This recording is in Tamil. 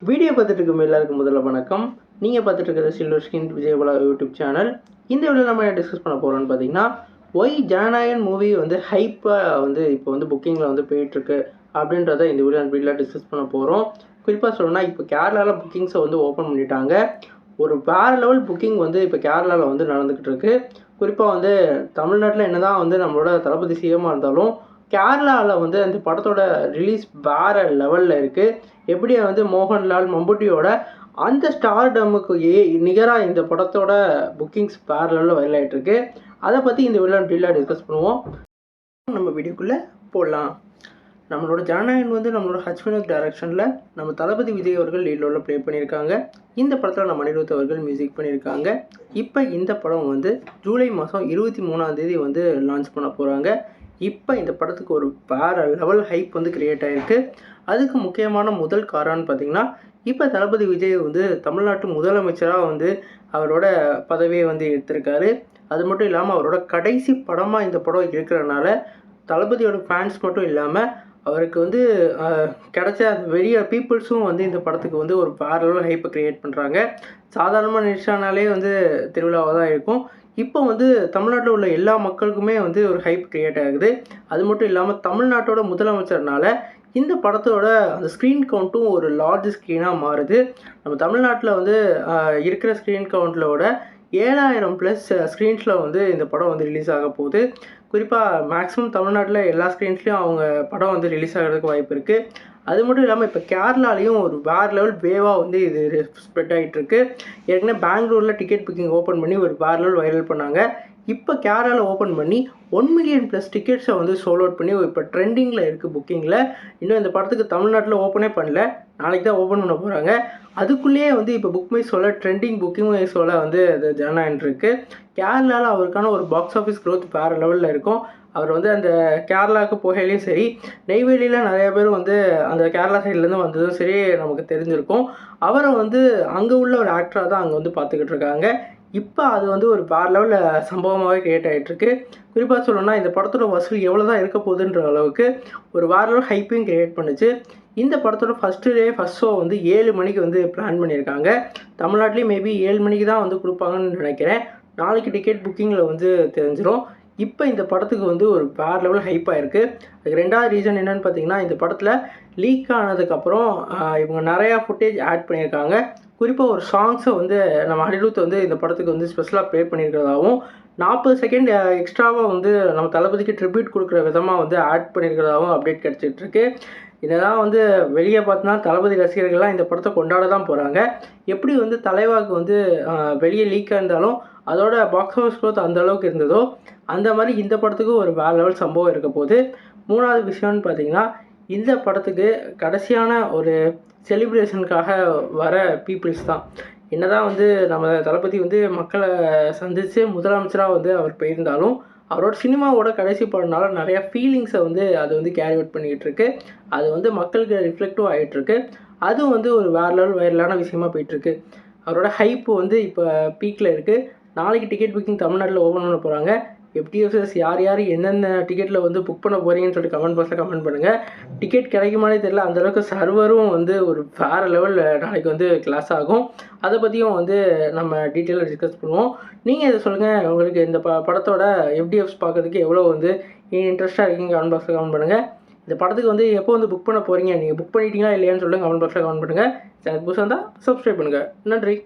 வீடியோ பார்த்துட்டு இருக்கும் எல்லாருக்கும் முதல்ல வணக்கம். நீங்கள் பார்த்துட்டு இருக்கிறது silver skin Vijayabala YouTube channel. இந்த வீடியோ நம்ம டிஸ்கஸ் பண்ண போகிறோம்னு பார்த்தீங்கன்னா, ஒய் ஜனநாயகன் மூவி வந்து ஹைப்பாக வந்து இப்போ வந்து புக்கிங்கில் வந்து போயிட்டுருக்கு அப்படின்றத இந்த வீடியோவில் டிஸ்கஸ் பண்ண போகிறோம். குறிப்பாக சொல்லணும்னா இப்போ கேரளாவில் புக்கிங்ஸை வந்து ஓப்பன் பண்ணிட்டாங்க. ஒரு வேறு லெவல் புக்கிங் வந்து இப்போ கேரளாவில் வந்து நடந்துக்கிட்டு இருக்கு. குறிப்பாக வந்து தமிழ்நாட்டில் என்ன தான் வந்து நம்மளோட தளபதி சிஎம்மாக இருந்தாலும் கேரளாவில் வந்து அந்த படத்தோட ரிலீஸ் வேறு லெவலில் இருக்குது. எப்படி வந்து மோகன்லால் மம்புட்டியோட அந்த ஸ்டார்டமுக்கு நிகராக இந்த படத்தோட புக்கிங்ஸ் வேறு லெவலில் வைரல் ஆகிட்டுருக்கு. அதை பற்றி இந்த வீடியோவில் டிஸ்கஸ் பண்ணுவோம். நம்ம வீடியோக்குள்ளே போடலாம். நம்மளோட ஜனநாயகன் வந்து நம்மளோட ஹச்வினோக் டைரக்ஷனில் நம்ம தளபதி விஜய் அவர்கள் லீட் ப்ளே பண்ணியிருக்காங்க. இந்த படத்தில் நம்ம அனிருத் அவர்கள் மியூசிக் பண்ணியிருக்காங்க. இப்போ இந்த படம் வந்து ஜூலை மாதம் 23ஆம் வந்து லான்ச் பண்ண போகிறாங்க. இப்போ இந்த படத்துக்கு ஒரு வேறு லெவல் ஹைப் வந்து கிரியேட் ஆகிருக்கு. அதுக்கு முக்கியமான முதல் காரணம்னு பார்த்திங்கன்னா, இப்போ தளபதி விஜய் வந்து தமிழ்நாட்டு முதலமைச்சராக வந்து அவரோட பதவியை வந்து எடுத்திருக்காரு. அது மட்டும் இல்லாமல் அவரோட கடைசி படமாக இந்த படம் இருக்கிறதுனால தளபதியோட ஃபேன்ஸ் மட்டும் இல்லாமல் அவருக்கு வந்து கிடைச்ச வெளிய பீப்புள்ஸும் வந்து இந்த படத்துக்கு வந்து ஒரு வேறு லெவல் ஹைப்பை க்ரியேட் பண்ணுறாங்க. சாதாரணமாக நினச்சானாலே வந்து திருவிழாவாக தான் இருக்கும். இப்போ வந்து தமிழ்நாட்டில் உள்ள எல்லா மக்களுக்குமே வந்து ஒரு ஹைப் க்ரியேட் ஆகுது. அது மட்டும் இல்லாமல் தமிழ்நாட்டோட முதலமைச்சர்னால இந்த படத்தோட அந்த ஸ்க்ரீன் கவுண்ட்டும் ஒரு லார்ஜ் ஸ்க்ரீனாக மாறுது. நம்ம தமிழ்நாட்டில் வந்து இருக்கிற ஸ்க்ரீன் கவுண்ட்லோட 7000+ ஸ்க்ரீன்ஸில் வந்து இந்த படம் வந்து ரிலீஸ் ஆக போகுது. குறிப்பாக மேக்ஸிமம் தமிழ்நாட்டில் எல்லா ஸ்க்ரீன்ஸ்லேயும் அவங்க படம் வந்து ரிலீஸ் ஆகிறதுக்கு வாய்ப்பு இருக்குது. அது மட்டும் இல்லாமல் இப்போ கேரளாலையும் ஒரு வேறு லெவல் வேவாக வந்து இது ஸ்ப்ரெட் ஆகிட்டுருக்கு. ஏற்கனவே பெங்களூரில் டிக்கெட் புக்கிங் ஓப்பன் பண்ணி ஒரு வேறு லெவல் வைரல் பண்ணாங்க. இப்போ கேரளாவில் ஓப்பன் பண்ணி 1 மில்லியன்+ டிக்கெட்ஸை வந்து சோல் அவுட் பண்ணி இப்போ ட்ரெண்டிங்கில் இருக்குது புக்கிங்கில். இன்னும் இந்த படத்துக்கு தமிழ்நாட்டில் ஓப்பனே பண்ணல, நாளைக்கு தான் ஓப்பன் பண்ண போகிறாங்க. அதுக்குள்ளேயே வந்து இப்போ புக் மை ஷோல ட்ரெண்டிங் புக்கிங் மை ஷோல வந்து அது ஜனநாயகன் இருக்குது. கேரளாவில் அவருக்கான ஒரு பாக்ஸ் ஆஃபீஸ் க்ரோத் வேறு லெவலில் இருக்கும். அவர் வந்து அந்த கேரளாவுக்கு போகையிலையும் சரி, நெய்வேலியில் நிறைய பேர் வந்து அந்த கேரளா சைட்லேருந்து வந்ததும் சரி நமக்கு தெரிஞ்சிருக்கும். அவரை வந்து அங்கே உள்ள ஒரு ஆக்டராக தான் அங்கே வந்து பார்த்துக்கிட்டு இருக்காங்க. இப்போ அது வந்து ஒரு வேறு லெவலில் சம்பவமாகவே கிரியேட் ஆகிட்டுருக்கு. குறிப்பாக சொல்லணும்னா இந்த படத்தோட வசூல் எவ்வளோ தான் இருக்க போகுதுன்ற அளவுக்கு ஒரு வேறு லெவல் ஹைப்பையும் கிரியேட் பண்ணுச்சு. இந்த படத்தோட ஃபஸ்ட் ஷோ வந்து 7 மணிக்கு வந்து பிளான் பண்ணியிருக்காங்க. தமிழ்நாட்டிலையும் மேபி 7 மணிக்கு தான் வந்து கொடுப்பாங்கன்னு நினைக்கிறேன். நாளைக்கு டிக்கெட் புக்கிங்கில் வந்து தெரிஞ்சிடும். இப்போ இந்த படத்துக்கு வந்து ஒரு வேறு லெவல் ஹைப்பாக இருக்குது. அதுக்கு ரெண்டாவது ரீசன் என்னென்னு பார்த்தீங்கன்னா, இந்த படத்தில் லீக் ஆனதுக்கப்புறம் இவங்க நிறையா ஃபுட்டேஜ் ஆட் பண்ணியிருக்காங்க. குறிப்பாக ஒரு சாங்ஸை வந்து நம்ம அனிருத் வந்து இந்த படத்துக்கு வந்து ஸ்பெஷலாக ப்ளே பண்ணியிருக்கிறதாகவும் 40 செகண்ட் எக்ஸ்ட்ராவாக வந்து நம்ம தளபதிக்கு ட்ரிபியூட் கொடுக்குற விதமாக வந்து ஆட் பண்ணியிருக்கிறதாகவும் அப்டேட் கிடச்சிட்ருக்கு. இதெல்லாம் வந்து வெளியே பார்த்தோன்னா தளபதி ரசிகர்கள்லாம் இந்த படத்தை கொண்டாட தான் போகிறாங்க. எப்படி வந்து தலைவாக்கு வந்து வெளியே லீக்காக இருந்தாலும் அதோட பாக்ஸ் ஆஃபீஸ் க்ரோத் அந்த அளவுக்கு இருந்ததோ அந்த மாதிரி இந்த படத்துக்கு ஒரு வேறு லெவல் சம்பவம் இருக்க போகுது. மூணாவது விஷயம்னு பார்த்தீங்கன்னா, இந்த படத்துக்கு கடைசியான ஒரு செலிப்ரேஷனுக்காக வர பீப்புள்ஸ் தான். என்னதான் வந்து நம்ம தளபதி வந்து மக்களை சந்தித்து முதலமைச்சராக வந்து அவர் போயிருந்தாலும் அவரோட சினிமாவோட கடைசி படம்னால நிறையா ஃபீலிங்ஸை வந்து அது வந்து கேரி அவுட் பண்ணிக்கிட்டு இருக்கு. அது வந்து மக்களுக்கு ரிஃப்ளெக்டும் ஆகிட்டுருக்கு. அதுவும் வந்து ஒரு வேறு லெவல் வைரலான விஷயமா போயிட்டுருக்கு. அவரோட ஹைப்பு வந்து இப்போ பீக்கில் இருக்குது. நாளைக்கு டிக்கெட் புக்கிங் தமிழ்நாட்டில் ஓப்பன் பண்ண போகிறாங்க. எஃப்டிஎஃப்எஸ் யார் எந்தெந்த டிக்கெட்டில் வந்து புக் பண்ண போகிறீங்கன்னு சொல்லிட்டு கமெண்ட் பாக்ஸில் கமெண்ட் பண்ணுங்கள். டிக்கெட் கிடைக்குமானே தெரியல, அந்தளவுக்கு சர்வரும் வந்து ஒரு வேறு லெவலில் நாளைக்கு வந்து கிளாஸ் ஆகும். அதை பற்றியும் வந்து நம்ம டீட்டெயிலாக டிஸ்கஸ் பண்ணுவோம். நீங்கள் இதை சொல்லுங்கள், உங்களுக்கு இந்த படத்தோட எஃப்டிஎஃப்ஸ் பார்க்கறதுக்கு எவ்வளோ வந்து இன்ட்ரெஸ்ட்டாக இருக்கீங்க கமெண்ட் பாக்ஸில் கமெண்ட் பண்ணுங்கள். இந்த படத்துக்கு வந்து எப்போ வந்து புக் பண்ண போகிறீங்க, நீங்கள் புக் பண்ணிட்டீங்களா இல்லையான்னு சொல்லுங்கள் கமெண்ட் பாக்ஸில் கமெண்ட் பண்ணுங்கள். சேனல் புதுசாக இருந்தால் சப்ஸ்கிரைப் பண்ணுங்கள். நன்றி.